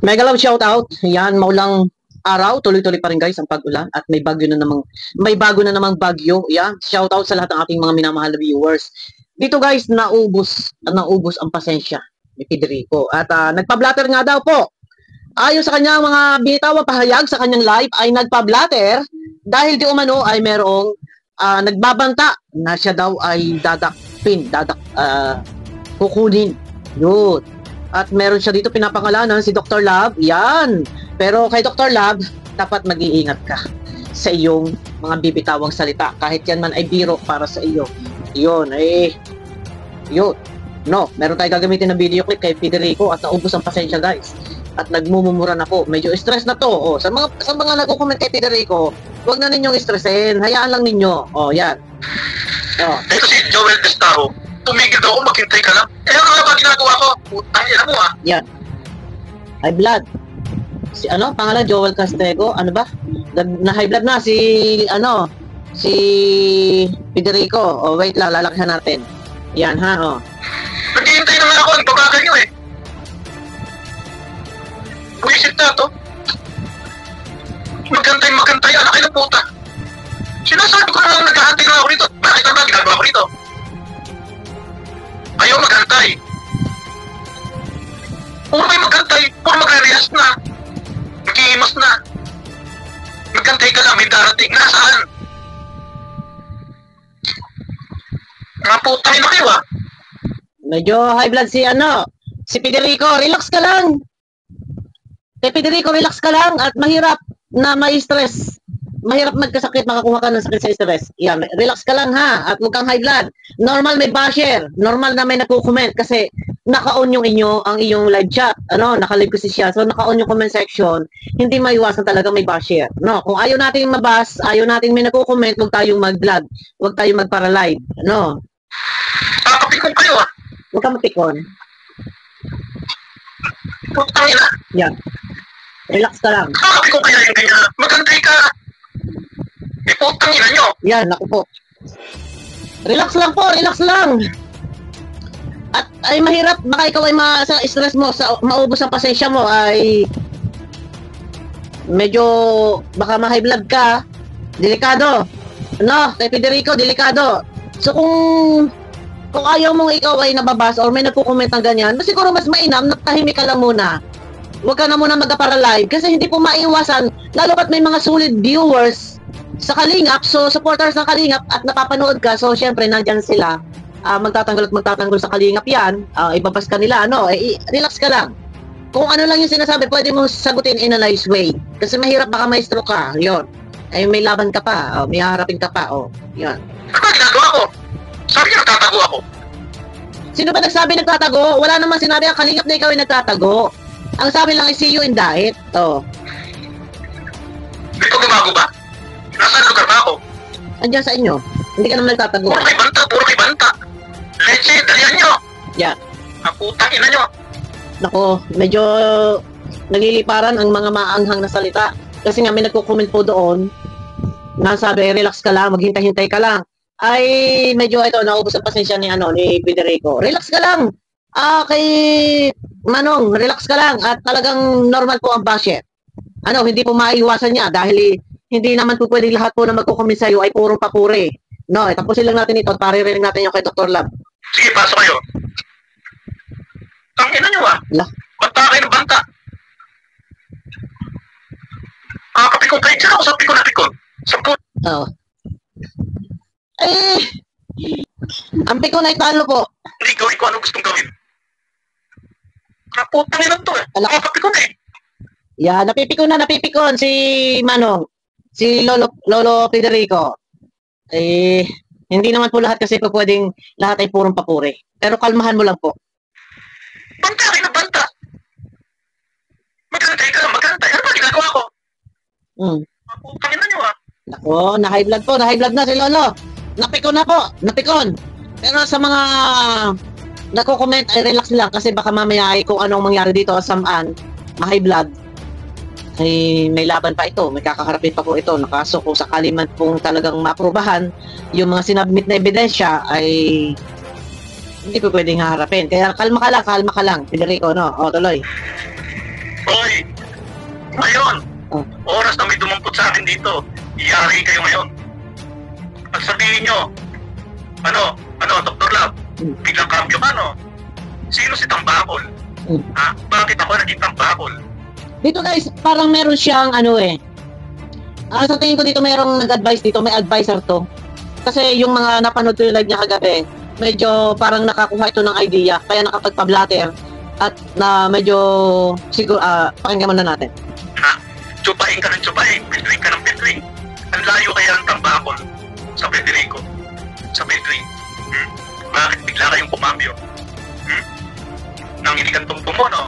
Mega love shout out. Yan, maulang araw, tuloy-tuloy pa rin guys ang pag-ulan at may bago na namang bagyo. Yan, shout out sa lahat ng ating mga minamahal na viewers. Dito guys, naubos ang pasensya ni Federico at nagpa-blatter nga daw po. Ayon sa kanyang mga binitawang pahayag sa kanyang live ay nagpa-blatter dahil di umano ay merong nagbabanta na siya daw ay kukunin. Yun. At meron siya dito pinapangalanan si Dr. Love. Yan. Pero kay Dr. Love, dapat mag-iingat ka sa iyong mga bibitawang salita. Kahit yan man ay biro para sa iyo. Yun. Yun. No, meron tayo gagamitin na video clip kay Federico at naubos ang pasensya guys. At nagmumura na po. Medyo stress na to. Oh, sa mga nagko-comment kay Federico, huwag na ninyong stressin. Hayaan lang ninyo. Oh, yan. Oh. Ito si Joel Destaro. Tumigil daw ako, maghintay ka lang. Eh, ano ba ginagawa ko? Putang ina mo ah. Yan. High blood. Si pangalan Joel Castego, ano ba? Na high blood na si Federico. Oh, wait lang, lalakihan natin. Yan ha, oh. Naghihintay na nga ako, ang babagal nyo eh. Buisit na to. Magantay, anak kayo ng puta. Sinasabi ko na naghahantay na ako rito. Bakit na ba ginagawa ko rito? Ayaw magantay. Puro kayo magantay, puro magre-react na. Maghihimas na. Magantay ka lang, may darating. Nasaan? Mga putay na kayo ah. Medyo high blood si Federico. Relax ka lang. Kay Federico, relax ka lang at mahirap na may stress. Mahirap magkasakit, makakuha ka ng sakit sa stress. Yan, relax ka lang ha at huwag kang high blood. Normal may basher. Normal na may nagko-comment kasi naka-on ang iyong live chat. Naka-live kasi siya. So naka-on yung comment section. Hindi maiwasan talaga may basher. No, kung ayaw nating mabas, ayaw nating may nagko-comment, huwag tayong mag-vlog. Huwag tayong magpara-live. Kakapikon kayo ah. Huwag kang mapikon. Putang ina. Yan. Relax ka lang. Kakapikon kaya yung ganyan. Magantay ka. Eh, putang ina nyo. Yan, naku po. Relax lang po, relax lang. At ay mahirap, baka ikaw ay sa stress mo, maubos ang pasensya mo, ay medyo baka ma-high blood ka. Delikado. Kay Federico, delikado. So kung ayaw mong ikaw ay nababasa or may nagko-comment ng ganyan, siguro mas mainam na tahimik ka lang muna. Huwag ka na muna mag-para-live kasi hindi po maiwasan, lalo pat may mga solid viewers sa Kalingap, so supporters ng Kalingap at napapanood ka, so syempre nandyan sila, magtatanggol sa Kalingap yan, ibabas ka nila, relax ka lang. Kung ano lang yung sinasabi, pwede mo sagutin in a nice way. Kasi mahirap, baka may stroke ka, yun. Ay may laban ka pa, may haharapin ka pa, yun. Ano ginagawa ko? Sabi niya nagtatago ako. Sino ba nagsabi nagtatago? Wala naman sinabi ang Kalingap na ikaw ay nagtatago. Ang sabi lang ay see you in diet. Hindi ko gumago ba? Nasaan lugar ba ako? Andiyan sa inyo. Hindi ka naman nagtatago. Puro kay banta. Leche, dalihan nyo. Yeah. Ang putang ina nyo. Nako, medyo nagliliparan ang mga maanghang na salita. Kasi nga may nagko-comment po doon na sabi, relax ka lang, maghintay-hintay ka lang. Ay, medyo naubos ang pasensya ni Federico. Relax ka lang. Kay Manong, relax ka lang at talagang normal po ang basher. Hindi po maiiwasan niya dahil hindi naman po pwedeng lahat po na magko-comment sa'yo ay purong papuri. Tapusin lang natin ito at paririnig natin yung kay Dr. Love. Sige, pasok kayo. Ang ina nyo ah. Banta kayo ng banta. Kapikon kayo. Diyan ako sa pikon na pikon. Ang pikon ay talo po. Hindi gawin ko anong gustong gawin. Kaputang ina to eh. Kapikon eh. Yeah, napipikon si Manong. Si Lolo Federico. Hindi naman po lahat kasi po pwedeng lahat ay purong papuri. Pero kalmahan mo lang po. Banta kayo na banta. Magantay ka lang, magantay. Ano ba ginagawa ko? Kaputang ina nyo ah. Nako, na-high blood po. Na-high blood na si Lolo. Napikon na po. Napikon. Pero sa mga nagko-comment ay relax lang kasi baka mamaya ay kung anong mangyari dito sa samaan, ma-high blood. Ay may laban pa ito, may kakaharapin pa po ito. Nakaso kung sakali man pong talagang maaprubahan, yung mga sinabmit na ebidensya ay hindi po pwedeng haharapin. Kaya kalma ka lang, Federico, tuloy. Hoy, ngayon, Oh. oras na may dumampot sa akin dito, iyari kayo ngayon. At sabihin nyo, Dr. Lab, biglang kambyo ka, no? Sino si Tambakol? Ha? Bakit ako naging Tambakol? Dito guys, parang meron siyang sa tingin ko dito merong nag-advise dito, may advisor to. Kasi yung mga napanood ko yung live niya kagabi, medyo parang nakakuha ito ng idea, kaya nakapagpa-blatter at na medyo siguro, pakinggan muna natin. Ha? Tsupain ka ng tsupain, pitring ka ng pitring. Ang layo kaya ng Tambakol sa Federico, sa pitring. Bakit bigla kayong kumambyo? Nanginigan tungtong mo, no?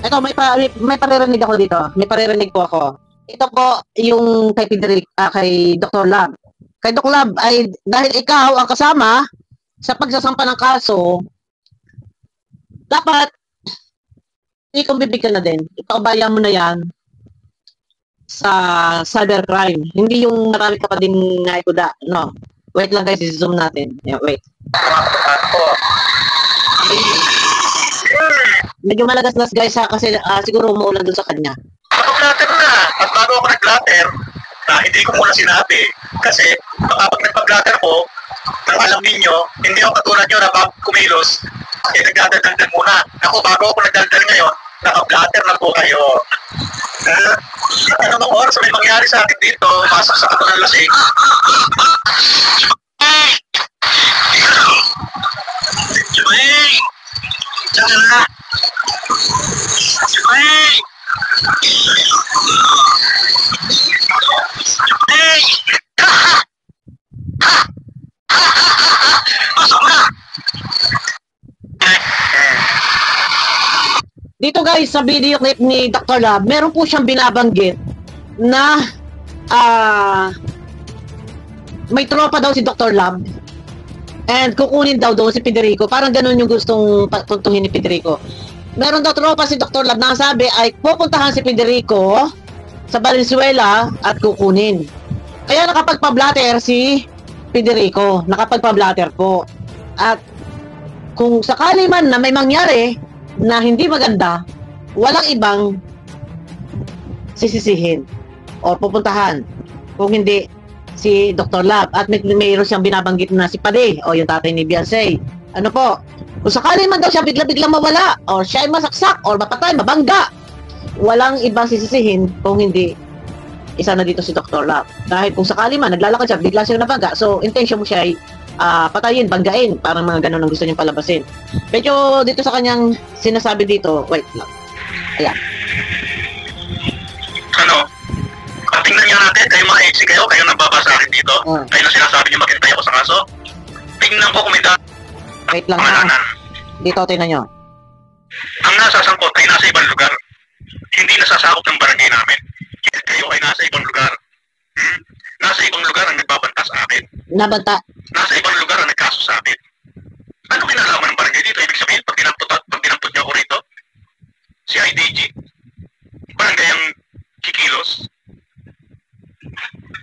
Ito, may paririnig ako dito. May paririnig po ako. Ito po yung kay kay Dr. Lab. Kay Dr. Lab ay dahil ikaw ang kasama sa pagsasampa ng kaso, dapat ikaw bibigyan na din. Ipaubayan mo na yan sa cybercrime. Hindi yung marami ka pa din naikuda, no? Wait lang guys, i-zoom natin. Yeah, wait. Medyo malagas-las guys ha, kasi siguro umuulan dun sa kanya. Nag-blatter na. At bago ako nag-blatter, hindi ko muna sinabi. Kasi kapag nagpa-blatter ko, nang alam ninyo, hindi ako katulad nyo na bago kumilos, nagdadaldal muna. Ako, bago ako nagdaldal ngayon, naka-blatter na po kayo. Ano mga oras may mangyari sa akin dito, masak sa kato ng lasing. Jumay! Diyan na! Jumay! Jumay! Pasok na! Dito guys, sa video clip ni Dr. Lab, meron po siyang binabanggit na may tropa daw si Dr. Lab and kukunin daw doon si Federico. Parang ganun yung gustong puntuhin ni Federico. Meron daw tropa si Dr. Lab na sabi ay pupuntahan si Federico sa Valenzuela at kukunin. Kaya nakapagpa-blatter si Federico. Nakapagpa-blatter po. At kung sakali man na may mangyari na hindi maganda, walang ibang sisisihin o pupuntahan kung hindi si Dr. Lab. At mayroon siyang binabanggit na si Pade o yung tatay ni Beyonce. Ano po, kung sakali man daw siya bigla-biglang mawala o siya ay masaksak o mapatay, mabangga, walang ibang sisisihin kung hindi isa na dito si Dr. Lab. Dahil kung sakali man naglalakad siya, bigla siya nabangga, so intention mo siya ay patayin, banggain, parang mga ganun ang gusto niyang palabasin. Medyo dito sa kanyang sinasabi dito, wait lang. Ayan. Tingnan niya natin, kayo mga ex kayo nagbabasa akin dito. Kayo na sinasabi niyo maghintay ako sa kaso. Tingnan ko kung may wait lang ha. Dito, tingnan nyo. Ang nasasangkot ay nasa ibang lugar. Hindi nasasakop ng barangay namin. Kayo ay nasa ibang lugar. Nasa ibang lugar ang nagbabanta sa akin. Nabanta. Nasa ibang lugar ang nagkaso sa akin. Ano kinalaman ng barangay dito? Ibig sabihin, pag dinampot niyo ako rito, si IDG, barangay ang kikilos.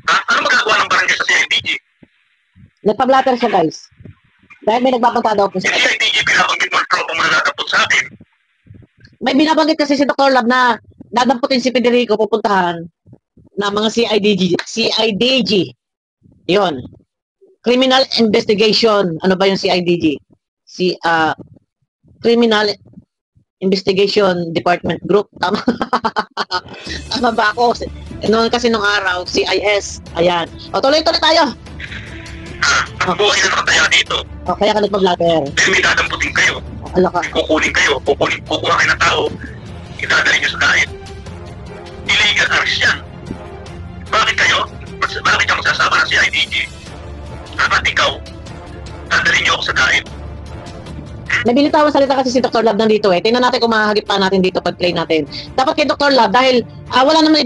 Ano magagawa ng barangay sa CIDG? Nagpa-blatter siya guys. Dahil may nagbabanta daw po siya. Si CIDG pinabanggit mo ang tropa mo na nadampot sa akin. May binabanggit kasi si Dr. Lab na dadamputin si Federico pupuntahan na mga CIDG. Yun. Criminal Investigation. Ano ba yung CIDG? Criminal Investigation Department Group. Tama. Tama ba ako? Noon kasi nung araw, CIS. Ayan. O, tuloy-tuloy tayo. Buhay na nakataya dito. O, kaya ka nagpa-blatter. Dahil may dadamputin kayo. Ala ka. Kukunin kayo. Kukuha kayo ng tao. Idadali nyo sa dahil. Illegal arrest yan. Bakit kayo? Bakit ka magsasama ng CIDG? At ikaw, dadali nyo ako sa dahil. Nabilitawan salita kasi si Dr. Lab nandito eh. Tingnan natin kung mahagip pa natin dito pag play natin. Dapat kay Dr. Lab dahil wala naman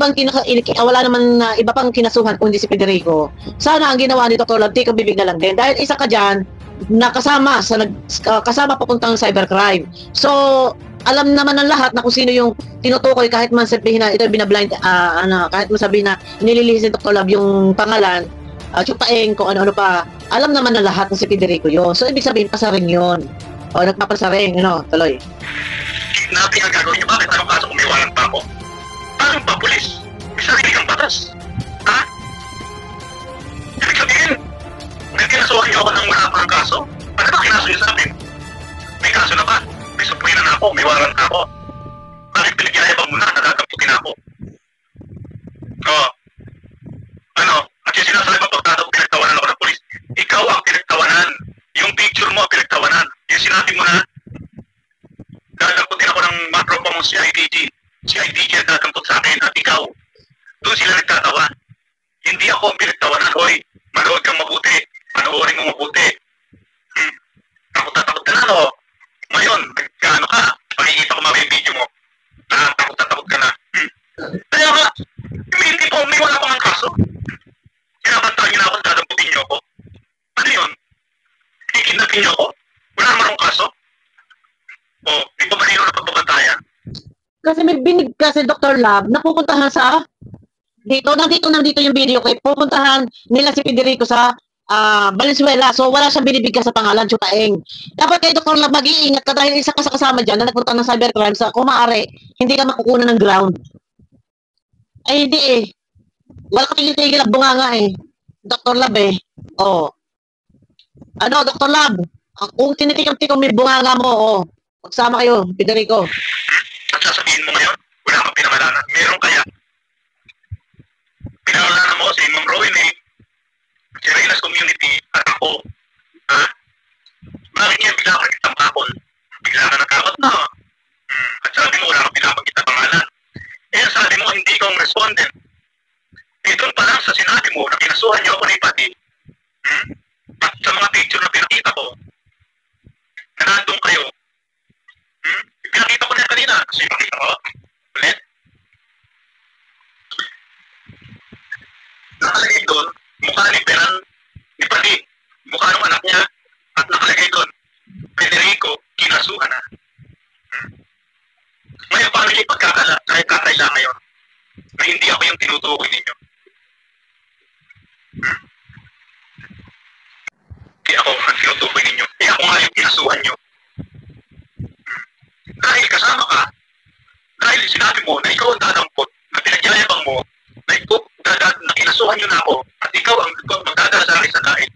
iba pang kinasuhan kundi si Federico. Sana ang ginawa ni Dr. Lab, tikang bibig na lang din. Dahil isa ka dyan na kasama papuntang cybercrime. So, alam naman ng lahat na kung sino yung tinutukoy kahit man sabihin na ito binablind, kahit man sabihin na nililihis ni Dr. Lab yung pangalan, tsupaing kung ano-ano pa. Alam naman ng lahat na si Federico yun. So, ibig sabihin, pasaring yun. O, nagpapasaring, tuloy. kidnapping ang gagawin niyo. Bakit? Anong kaso kung may warrant pa ako? Paano pa, pulis? May sarili kang batas. Ha? Ibig sabihin, kinasuhan niyo ako ng wala pang kaso? Ano ba kinaso niyo sa akin? May kaso na ba? May supuinan na ako, may warrant na ako. Bakit pinagyayabang mo na, nagagamputin ako? Oo. Ano? At yung sinasabi mo pagkataw, pinagtawanan ako ng polis. Ikaw ang pinagtawanan. Yung picture mo, pinagtawanan. Yung sinabi mo na, gagagamputin ako ng matropa mong CIDG. CIDG ang gagamput sa akin at ikaw. Doon sila nagtatawa. Hindi ako ang pinagtawanan. Hoy, manood kang mabuti. Panoorin mo mabuti. Takot ka na, no? Ngayon, nagkaano ka? Pakikita ko mamaya yung video mo. Takot ka na. Kaya nga, hindi po, may wala pang ang kaso. Kinakantahan niyo na ako, dadamputin niyo ako. Ano yun? Kikidnapin niyo ako? Wala naman akong kaso? O, di ba mahirap na pagbabantayan? Kasi may binig kasi Dr. Lab na pupuntahan sa nandito yung video kay pupuntahan nila si Federico sa Valenzuela. So wala siyang binibigyan sa pangalan, Chutaeng. Dapat kay Dr. Lab mag-iingat ka dahil isa ka sa kasama dyan na nagpunta ng cybercrime sa kung maaari, hindi ka makukuha ng ground. Ay hindi eh. Wala ka tigil-tigil ang bunganga eh. Dr. Lab eh. Oh. Ano, Dr. Lab? Kung tinitikam-tikam may bunganga mo, oh. Magsama kayo, Federico. At sasabihin mo ngayon, wala kang pinangalanan. Meron kaya. Pinangalanan mo si Ma'am Rowena, si Reyna's Community, at ako. Ha? Bakit niya bigla ka nagtampakol? Bigla ka nagkakot na. At sabi mo, wala kang pinapagkita pangalan. Eh, sabi mo, hindi kang respondent. Eh, doon pa lang sa sinabi mo na kinasuhan niyo ako na ipati. At sa mga picture na pinakita ko, na nandun kayo, pinakita ko na kanina. Kasi pinakita ko, ulit. Nakalagay doon, mukha ni Peran, ni Pati, mukha ng anak niya, at nakalagay doon, Federico, kinasuhan na. Ngayon, paano niya ipagkakaila ngayon na hindi ako yung tinutukoy ninyo? Hindi ako ang tinutukoy ninyo. Hindi ako nga yung kinasuhan nyo. Dahil kasama ka, dahil sinabi mo na ikaw ang dadampot, na pinagyayabang mo, na kinasuhan nyo na ako, at ikaw ang magdadala sa akin sa kain.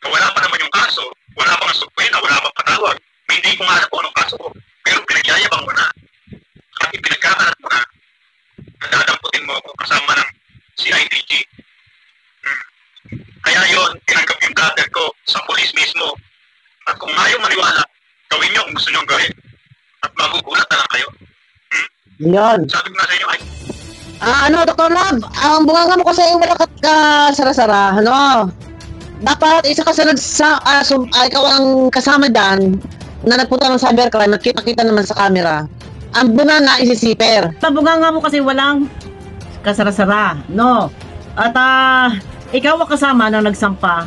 Na wala pa naman yung kaso, wala pang sukwena, wala pang patawag. Hindi ko nga alam kung anong kaso ko. Pero pinagyayabang mo na, at ipinagkakalat mo na, nadadamputin mo ako kasama ng CIDG. Kaya yon, tinanggap yung vlogger ko sa police mismo. At kung ayaw maniwala, gawin nyo kung gusto nyo gawin. At magugulat na lang kayo. Yan. Sabi ko na sa inyo, ay, ano, Dr. Lab, ang bunganga mo kasi wala ka sara-sara, ano? Dapat isa ka ikaw ang kasama dyan na nagpunta ng cybercrime at kita-kita naman sa camera. Ang bunganga isisiper. Ang bunganga mo kasi walang kasara-sara, no? At ikaw ang kasama na nagsampa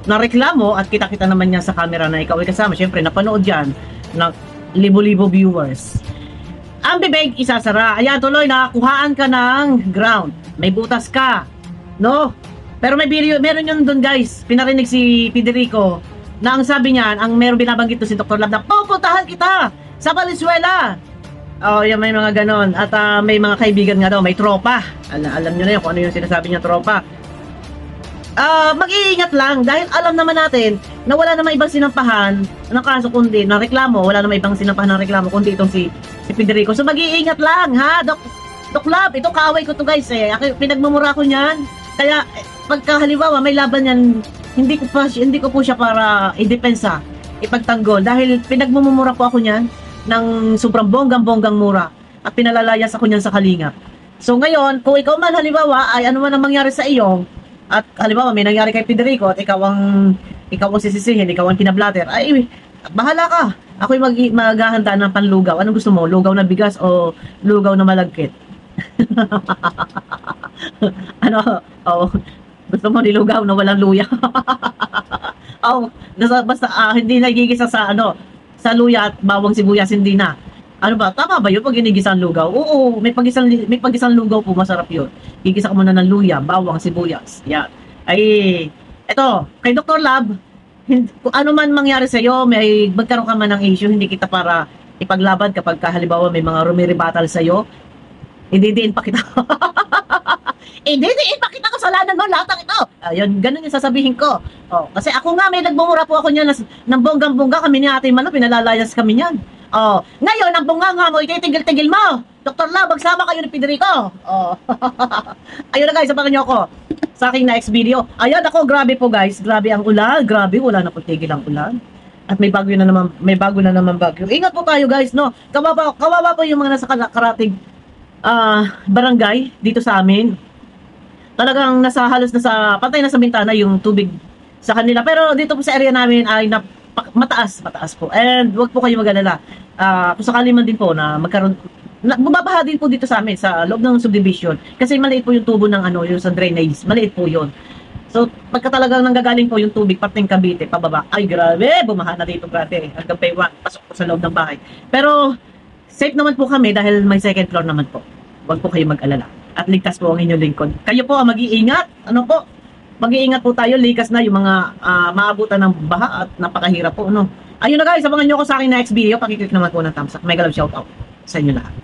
ng reklamo at kita-kita naman niya sa camera na ikaw ay kasama. Siyempre, napanood yan ng libo-libo viewers. Ang bibig isasara. Ayan, tuloy, nakakuhaan ka ng ground. May butas ka. No? Pero may video, meron yun doon guys. Pinarinig si Federico na ang sabi niyan, ang meron binabanggit to si Dr. Lab na pupuntahan kita sa Valenzuela. Oh, yan, may mga ganon. At may mga kaibigan nga daw, may tropa. Alam nyo na yun kung ano yung sinasabi niya tropa. Mag-iingat lang dahil alam naman natin na wala namang ibang sinampahan ng kaso kundi ng reklamo, wala namang ibang sinampahan ng reklamo kundi itong si Federico. So mag-iingat lang ha, Doc Lab, ito kaaway ko to guys eh. Pinagmumura ko niyan. Kaya pagka halimbawa may laban yan, hindi ko po siya para i-depensa, ipagtanggol dahil pinagmumura po ako niyan ng sobrang bonggang mura at pinalalayas ako niyan sa Kalinga. So ngayon, kung ikaw man halimbawa ay ano man ang mangyari sa iyo, at halimbawa may nangyari kay Federico at ikaw ang sisisihin, ikaw ang kinablatter, ay bahala ka. Ako'y maghahanda ng panlugaw. Anong gusto mo? Lugaw na bigas o lugaw na malagkit? Ano? Oh, gusto mo nilugaw na walang luya? Oh, basta hindi nagigisa sa sa luya at bawang sibuyas, hindi na. Ano ba? Tama ba yun pag ginigisa ang lugaw? Oo, may pagisang lugaw po, masarap yun. Gigisa ka muna ng luya, bawang, sibuyas. Yan. Ay, eto, kay Dr. Lab, kung ano man mangyari sa'yo, may magkaroon ka man ng issue, hindi kita para ipaglaban kapag halimbawa may mga rumiribatal sa'yo, hindi din pa kita. Hindi din pa kita kasalanan mo lahat ng ito. Ayun, ganun yung sasabihin ko. Oh, kasi ako nga, may nagmumura po ako niyan ng bonggang-bongga kami ni Ate Malo, pinalalayas kami niyan. Oh, ngayon, ang bonganga mo, ititigil-tigil mo. Dr. Love, magsama kayo ni Federico. Oh. Ayun na guys, sabakan niyo ako sa aking next video. Ayun ako, grabe po guys. Grabe ang ulan. Grabe, wala na po tigil ang ulan. At may bago na naman bagyo. Ingat po tayo guys, no. Kawawa po yung mga nasa karating barangay dito sa amin. Talagang halos nasa patay na sa bintana yung tubig sa kanila. Pero dito po sa area namin ay mataas po. And wag po kayo mag-alala. Kung sakali man din po na magkaroon bumabaha din po dito sa amin sa loob ng subdivision kasi maliit po yung tubo ng yung sa drainage. Maliit po 'yon. So, pagka talagang nanggagaling po yung tubig pating Cavite pababa, ay grabe, bumaha na dito grabe. Hanggang Paywan, pasok po sa loob ng bahay. Pero safe naman po kami dahil may second floor naman po. Huwag po kayo mag-alala. At ligtas po ang inyong lingkod. Kayo po ang mag-iingat. Ano po? Mag-iingat po tayo. Likas na yung mga maabutan ng baha at napakahirap po. No? Ayun na guys, abangan nyo ako sa aking next video. Pakiclick naman po ng thumbs up. Mega love shoutout sa inyo lahat.